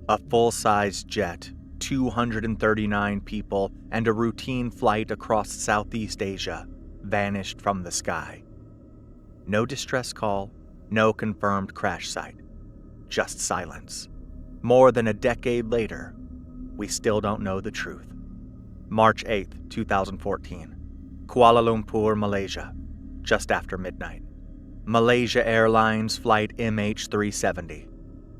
A full-size jet, 239 people, and a routine flight across Southeast Asia vanished from the sky. No distress call, no confirmed crash site, just silence. More than a decade later, we still don't know the truth. March 8, 2014, Kuala Lumpur, Malaysia, just after midnight. Malaysia Airlines Flight MH370,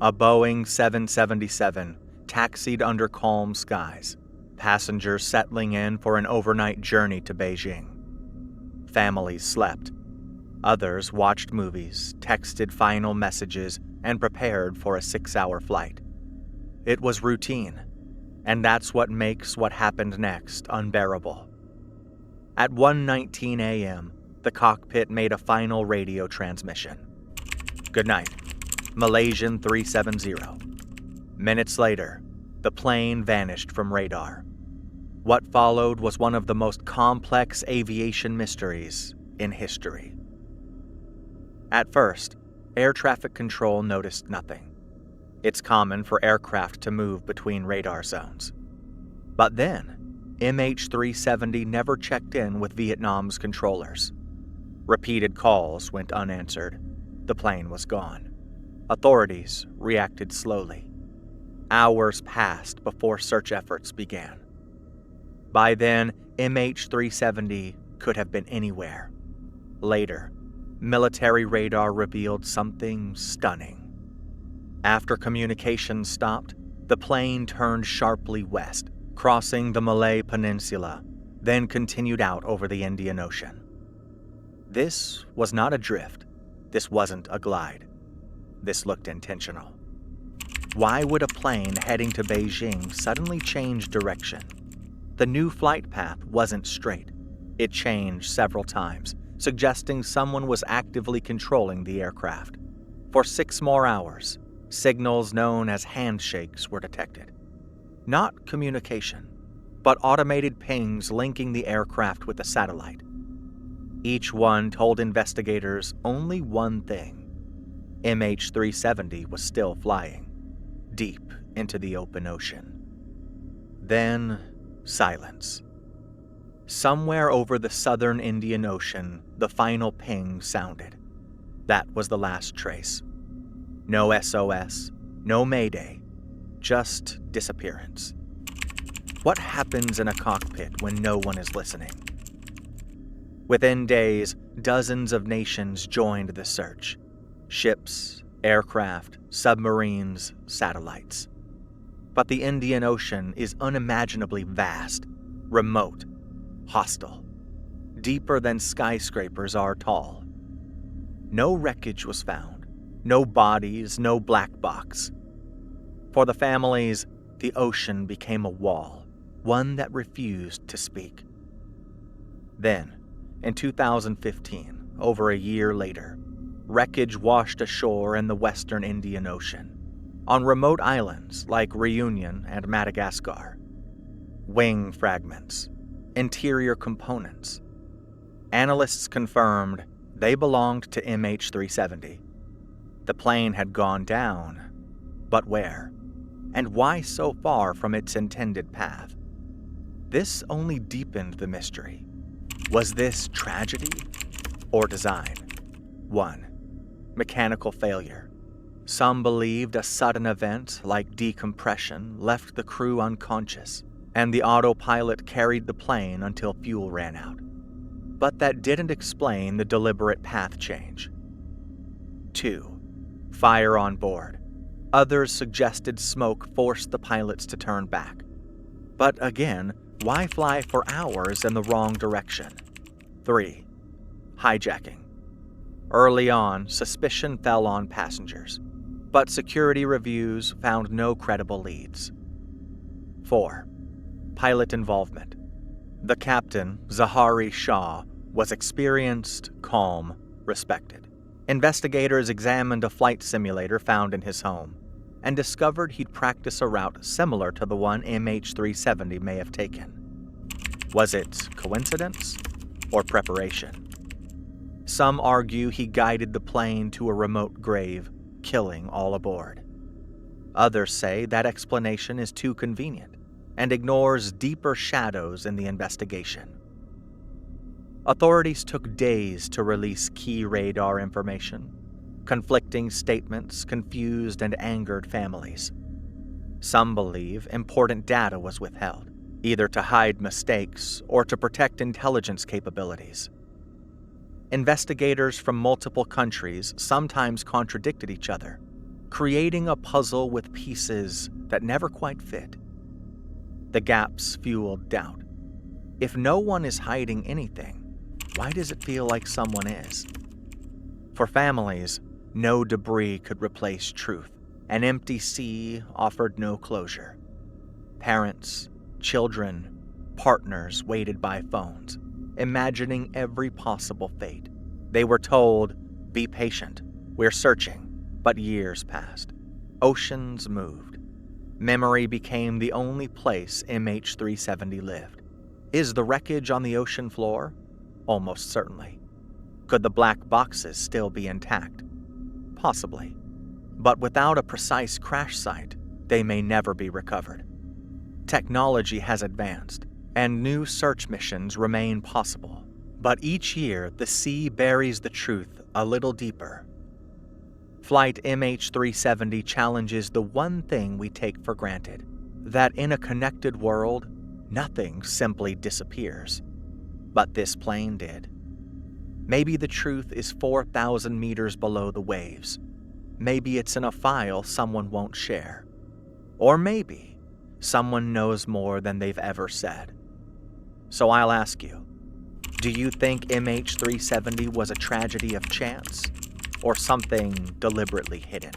a Boeing 777, taxied under calm skies, passengers settling in for an overnight journey to Beijing. Families slept. Others watched movies, texted final messages, and prepared for a 6-hour flight. It was routine, and that's what makes what happened next unbearable. At 1:19 a.m., the cockpit made a final radio transmission. "Good night, Malaysian 370. Minutes later, the plane vanished from radar. What followed was one of the most complex aviation mysteries in history. At first, air traffic control noticed nothing. It's common for aircraft to move between radar zones. But then, MH370 never checked in with Vietnam's controllers. Repeated calls went unanswered. The plane was gone. Authorities reacted slowly. Hours passed before search efforts began. By then, MH370 could have been anywhere. Later, military radar revealed something stunning. After communications stopped, the plane turned sharply west, crossing the Malay Peninsula, then continued out over the Indian Ocean. This was not a drift. This wasn't a glide. This looked intentional. Why would a plane heading to Beijing suddenly change direction? The new flight path wasn't straight. It changed several times, suggesting someone was actively controlling the aircraft. For 6 more hours, signals known as handshakes were detected. Not communication, but automated pings linking the aircraft with the satellite. Each one told investigators only one thing: MH370 was still flying, deep into the open ocean. Then, silence. Somewhere over the southern Indian Ocean, the final ping sounded. That was the last trace. No SOS, no Mayday, just disappearance. What happens in a cockpit when no one is listening? Within days, dozens of nations joined the search. Ships, aircraft, submarines, satellites. But the Indian Ocean is unimaginably vast, remote, hostile, deeper than skyscrapers are tall. No wreckage was found, no bodies, no black box. For the families, the ocean became a wall, one that refused to speak. Then, in 2015, over a year later, wreckage washed ashore in the western Indian Ocean, on remote islands like Reunion and Madagascar. Wing fragments, interior components. Analysts confirmed they belonged to MH370. The plane had gone down, but where? And why so far from its intended path? This only deepened the mystery. Was this tragedy or design? 1. Mechanical failure. Some believed a sudden event like decompression left the crew unconscious, and the autopilot carried the plane until fuel ran out. But that didn't explain the deliberate path change. 2. Fire on board. Others suggested smoke forced the pilots to turn back. But again, why fly for hours in the wrong direction? 3. Hijacking. Early on, suspicion fell on passengers, but security reviews found no credible leads. 4. Pilot involvement. The captain, Zahari Shah, was experienced, calm, respected. Investigators examined a flight simulator found in his home and discovered he'd practiced a route similar to the one MH370 may have taken. Was it coincidence or preparation? Some argue he guided the plane to a remote grave, killing all aboard. Others say that explanation is too convenient and ignores deeper shadows in the investigation. Authorities took days to release key radar information. Conflicting statements confused and angered families. Some believe important data was withheld, either to hide mistakes or to protect intelligence capabilities. Investigators from multiple countries sometimes contradicted each other, creating a puzzle with pieces that never quite fit. The gaps fueled doubt. If no one is hiding anything, why does it feel like someone is? For families, no debris could replace truth. An empty sea offered no closure. Parents, children, partners waited by phones, imagining every possible fate. They were told, "Be patient, we're searching," but years passed. Oceans moved. Memory became the only place MH370 lived. Is the wreckage on the ocean floor? Almost certainly. Could the black boxes still be intact? Possibly. But without a precise crash site, they may never be recovered. Technology has advanced, and new search missions remain possible. But each year, the sea buries the truth a little deeper. Flight MH370 challenges the one thing we take for granted, that in a connected world, nothing simply disappears. But this plane did. Maybe the truth is 4,000 meters below the waves. Maybe it's in a file someone won't share. Or maybe someone knows more than they've ever said. So I'll ask you, do you think MH370 was a tragedy of chance or something deliberately hidden?